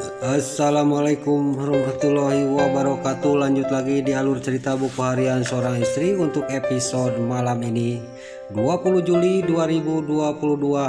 Assalamualaikum warahmatullahi wabarakatuh. Lanjut lagi di alur cerita buku harian seorang istri untuk episode malam ini 20 Juli 2022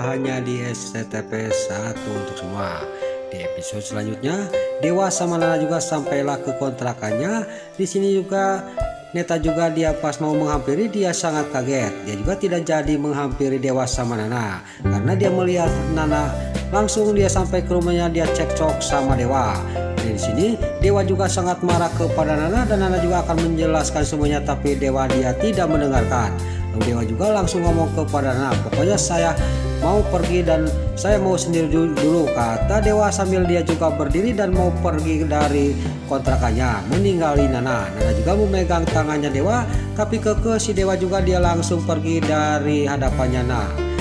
hanya di SCTP 1 untuk semua. Di episode selanjutnya Dewa sama Nana juga sampailah ke kontrakannya. Di sini juga Neta juga dia pas mau menghampiri dia sangat kaget. Dia juga tidak jadi menghampiri Dewa sama Nana karena dia melihat Nana. Langsung dia sampai ke rumahnya, dia cekcok sama Dewa. Di sini Dewa juga sangat marah kepada Nana dan Nana juga akan menjelaskan semuanya, tapi Dewa dia tidak mendengarkan. Lalu Dewa juga langsung ngomong kepada Nana, pokoknya saya mau pergi dan saya mau sendiri dulu, kata Dewa sambil dia juga berdiri dan mau pergi dari kontrakannya meninggali Nana. Nana juga memegang tangannya Dewa, tapi kekeh si Dewa juga dia langsung pergi dari hadapannya Nana.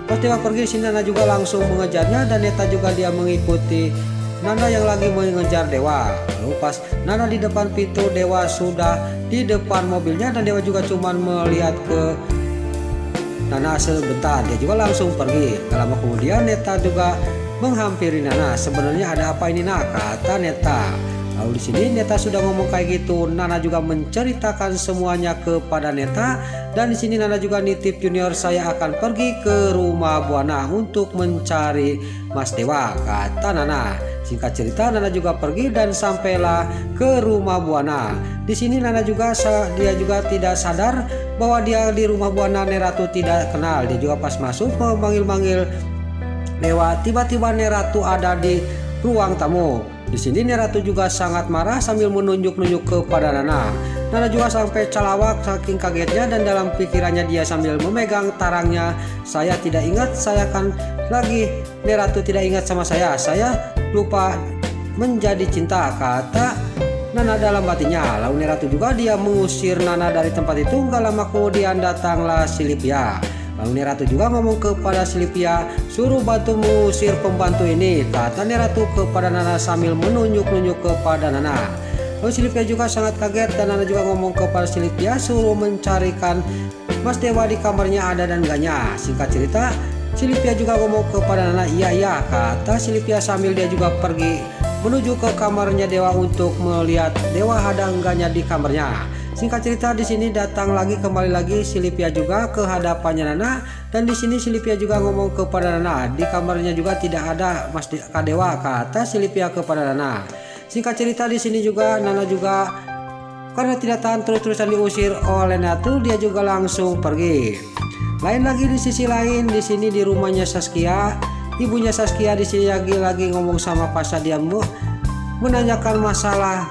Pas Dewa pergi, si Nana juga langsung mengejarnya dan Neta juga dia mengikuti Nana yang lagi mengejar Dewa. Lalu pas Nana di depan pintu, Dewa sudah di depan mobilnya dan Dewa juga cuman melihat ke Nana sebentar, dia juga langsung pergi. Gak lama kemudian Neta juga menghampiri Nana. Sebenarnya ada apa ini nak, kata Neta. Lalu di sini Neta sudah ngomong kayak gitu, Nana juga menceritakan semuanya kepada Neta. Dan di sini Nana juga nitip Junior, saya akan pergi ke rumah Buana untuk mencari Mas Dewa, kata Nana. Singkat cerita Nana juga pergi dan sampailah ke rumah Buana. Di sini Nana juga dia juga tidak sadar bahwa dia di rumah Buana Neratu tidak kenal. Dia juga pas masuk memanggil-manggil Dewa, tiba-tiba Neratu ada di ruang tamu. Di sini Neratu juga sangat marah sambil menunjuk-nunjuk kepada Nana. Nana juga sampai calawak saking kagetnya dan dalam pikirannya dia sambil memegang tarangnya. Saya tidak ingat, saya kan lagi Neratu tidak ingat sama saya lupa menjadi cinta, kata Nana dalam batinnya. Lalu Neratu juga dia mengusir Nana dari tempat itu. Gak lama kemudian datanglah Silvia. Lalu Neratu juga ngomong kepada Silvia, suruh bantu mengusir pembantu ini, kata Neratu kepada Nana sambil menunjuk-nunjuk kepada Nana. Lalu Silvia juga sangat kaget dan Nana juga ngomong kepada Silvia suruh mencarikan Mas Dewa di kamarnya ada dan enggaknya. Singkat cerita Silvia juga ngomong kepada Nana, iya, kata Silvia sambil dia juga pergi menuju ke kamarnya Dewa untuk melihat Dewa ada enggaknya di kamarnya. Singkat cerita di sini kembali lagi Silvia juga ke hadapannya Nana dan di sini Silvia juga ngomong kepada Nana, di kamarnya juga tidak ada Mas Dewa, kata Silvia kepada Nana. Singkat cerita di sini juga Nana juga karena tidak tahan terus-terusan diusir oleh Neratu, dia juga langsung pergi. Lain lagi di sisi lain di sini di rumahnya Saskia, ibunya Saskia di sini lagi ngomong sama Pasha, dia menanyakan masalah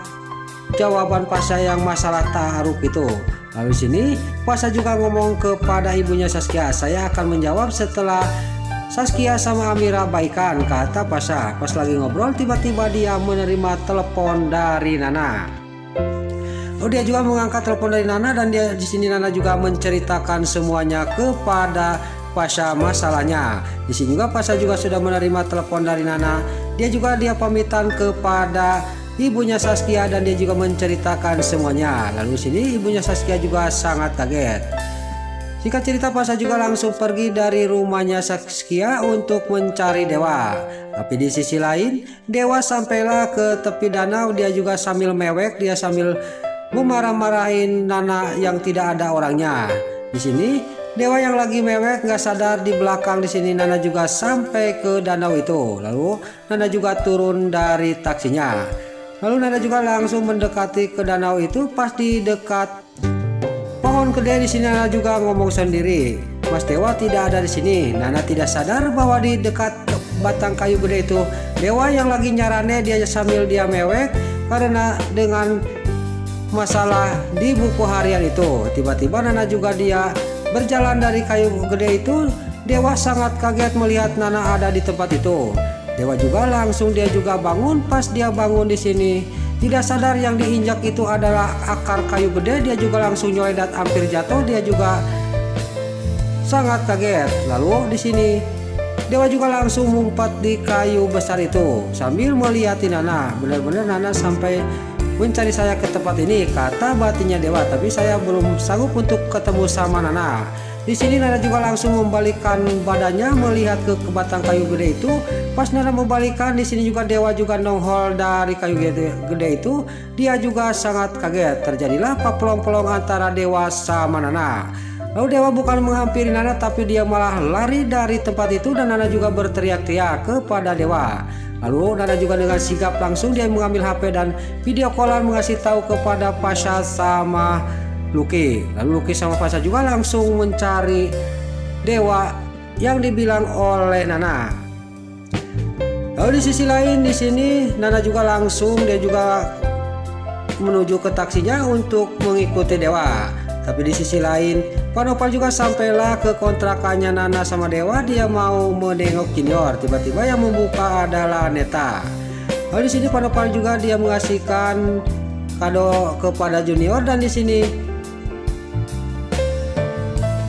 jawaban Pasha yang masalah ta'aruf itu. Lalu sini Pasha juga ngomong kepada ibunya Saskia, saya akan menjawab setelah Saskia sama Amira baikan, kata Pasha. Pas lagi ngobrol tiba-tiba dia menerima telepon dari Nana. Lalu dia juga mengangkat telepon dari Nana dan dia di sini Nana juga menceritakan semuanya kepada Pasha masalahnya. Di sini juga Pasha juga sudah menerima telepon dari Nana. Dia pamitan kepada ibunya Saskia dan dia juga menceritakan semuanya. Lalu sini ibunya Saskia juga sangat kaget. Singkat cerita Pasha juga langsung pergi dari rumahnya Saskia untuk mencari Dewa. Tapi di sisi lain Dewa sampailah ke tepi danau, dia juga sambil mewek, dia sambil memarah-marahin Nana yang tidak ada orangnya. Di sini Dewa yang lagi mewek nggak sadar di belakang di sini Nana juga sampai ke danau itu. Lalu Nana juga turun dari taksinya. Lalu Nana juga langsung mendekati ke danau itu. Pas di dekat pohon gede di sini Nana juga ngomong sendiri, Mas Dewa tidak ada di sini. Nana tidak sadar bahwa di dekat batang kayu gede itu Dewa yang lagi nyarane, dia sambil dia mewek karena dengan masalah di buku harian itu. Tiba-tiba Nana juga dia berjalan dari kayu gede itu. Dewa sangat kaget melihat Nana ada di tempat itu. Dewa juga langsung dia juga bangun. Pas dia bangun di sini tidak sadar yang diinjak itu adalah akar kayu gede. Dia juga langsung nyoledat hampir jatuh. Dia juga sangat kaget. Lalu di sini Dewa juga langsung ngumpet di kayu besar itu sambil melihatin Nana. Benar-benar Nana sampai mencari saya ke tempat ini, kata batinnya Dewa, tapi saya belum sanggup untuk ketemu sama Nana. Di sini Nana juga langsung membalikkan badannya melihat ke batang kayu gede itu. Pas Nana membalikan, di sini juga dewa juga nongol dari kayu gede itu. Dia juga sangat kaget. Terjadilah pelong-pelong antara dewa sama Nana. Lalu dewa bukan menghampiri Nana, tapi dia malah lari dari tempat itu dan Nana juga berteriak-teriak kepada dewa. Lalu Nana juga dengan sigap langsung dia mengambil HP dan video callan mengasih tahu kepada Pasha sama Lucky. Lalu Lucky sama Pasha juga langsung mencari dewa yang dibilang oleh Nana. Lalu di sisi lain di sini Nana juga langsung dia juga menuju ke taksinya untuk mengikuti dewa. Tapi di sisi lain Pak Nopal juga sampailah ke kontrakannya Nana sama dewa. Dia mau menengok Junior. Tiba-tiba yang membuka adalah Neta. Lalu di sini Pak Nopal juga dia mengasihkan kado kepada Junior dan di sini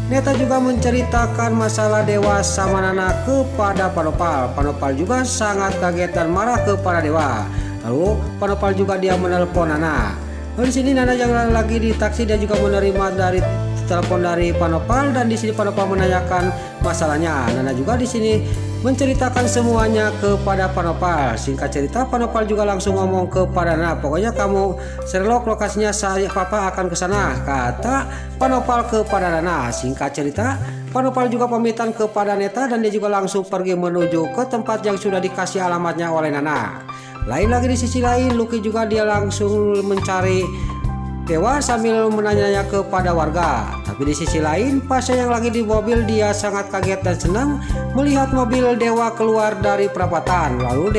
Neta juga menceritakan masalah dewa sama Nana kepada Pak Nopal. Pak Nopal juga sangat kaget dan marah kepada dewa. Lalu Pak Nopal juga dia menelpon Nana. Lalu di sini Nana jangan lagi di taksi, dia juga menerima dari telepon dari Pak Nopal dan di sini Pak Nopal menanyakan masalahnya. Nana juga di sini menceritakan semuanya kepada Pak Nopal. Singkat cerita Pak Nopal juga langsung ngomong kepada Nana, pokoknya kamu Sherlock lokasinya saya papa akan ke sana, kata Pak Nopal kepada Nana. Singkat cerita Pak Nopal juga pamitan kepada Neta dan dia juga langsung pergi menuju ke tempat yang sudah dikasih alamatnya oleh Nana. Lain lagi di sisi lain Lucky juga dia langsung mencari dewa sambil menanya kepada warga. Tapi di sisi lain Pasha yang lagi di mobil dia sangat kaget dan senang melihat mobil dewa keluar dari perapatan. Lalu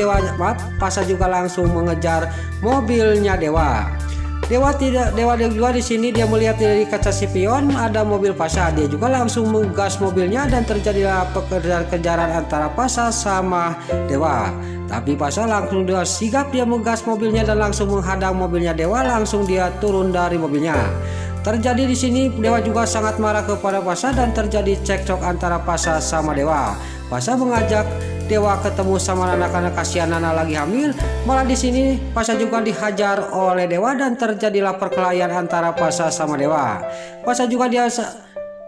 Pasha juga langsung mengejar mobilnya dewa. Dewa juga di sini dia melihat dari kaca spion ada mobil Pasha. Dia juga langsung menggas mobilnya dan terjadilah kejar-kejaran antara Pasha sama dewa. Tapi Pasha langsung dia sigap dia menggas mobilnya dan langsung menghadang mobilnya dewa, langsung dia turun dari mobilnya. Terjadi di sini dewa juga sangat marah kepada Pasha dan terjadi cekcok antara Pasha sama dewa. Pasha mengajak dewa ketemu sama Nana karena kasihan Nana lagi hamil. Malah di sini Pasha juga dihajar oleh dewa dan terjadilah perkelahian antara Pasha sama dewa. Pasha juga dia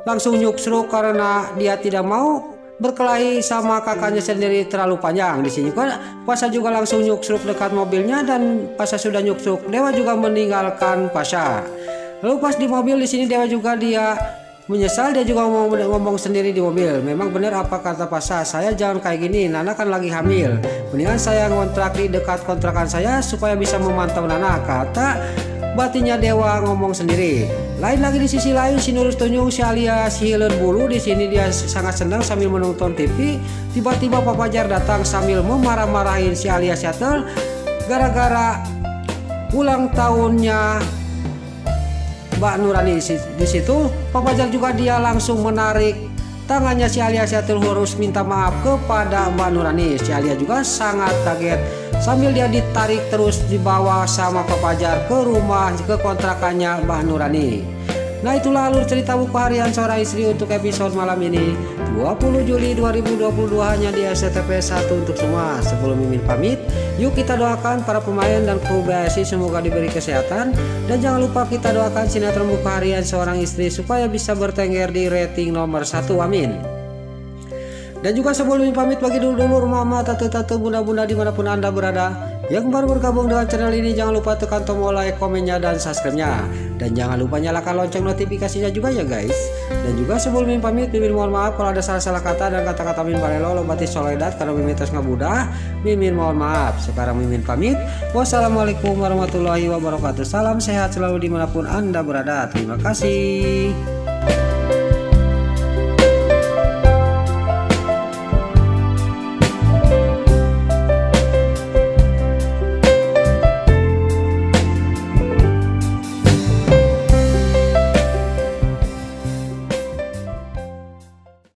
langsung nyuksruk karena dia tidak mau berkelahi sama kakaknya sendiri terlalu panjang. Di sini juga Pasha juga langsung nyuksruk dekat mobilnya dan Pasha sudah nyuksruk dewa juga meninggalkan Pasha. Lalu pas di mobil di sini dewa juga dia menyesal, dia juga mau ngomong sendiri di mobil. Memang benar apa kata Pasha, saya jangan kayak gini, Nana kan lagi hamil. Mendingan saya ngontrak di dekat kontrakan saya supaya bisa memantau Nana, kata batinnya dewa ngomong sendiri. Lain lagi di sisi lain si Nurus Tunjung si alias Hilir Bulu di sini dia sangat senang sambil menonton TV. Tiba-tiba Pak Fajar datang sambil memarah-marahin si alias Yatel gara-gara ulang tahunnya Mbak Nurani. Di situ Pak Fajar juga dia langsung menarik tangannya si alias Yatel harus minta maaf kepada Mbak Nurani. Si alias juga sangat kaget sambil dia ditarik terus dibawa sama Pak Fajar ke rumah ke kontrakannya Mbak Nurani. Nah itulah alur cerita buku harian seorang istri untuk episode malam ini 20 Juli 2022 hanya di SCTV 1 untuk semua. Sebelum Mimin pamit, yuk kita doakan para pemain dan kru BSI semoga diberi kesehatan. Dan jangan lupa kita doakan sinetron buku harian seorang istri supaya bisa bertengger di rating nomor 1, amin. Dan juga sebelum pamit bagi dulur-dulur mama, tante-tante, bunda-bunda dimanapun anda berada yang baru bergabung dengan channel ini, jangan lupa tekan tombol like, komennya, dan subscribe-nya. Dan jangan lupa nyalakan lonceng notifikasinya juga ya guys. Dan juga sebelum pamit, Mimin mohon maaf kalau ada salah-salah kata dan kata-kata Mimin balelo lombatis soledat karena Mimin terus ngabudah. Mimin mohon maaf. Sekarang Mimin pamit. Wassalamualaikum warahmatullahi wabarakatuh. Salam sehat selalu dimanapun anda berada. Terima kasih.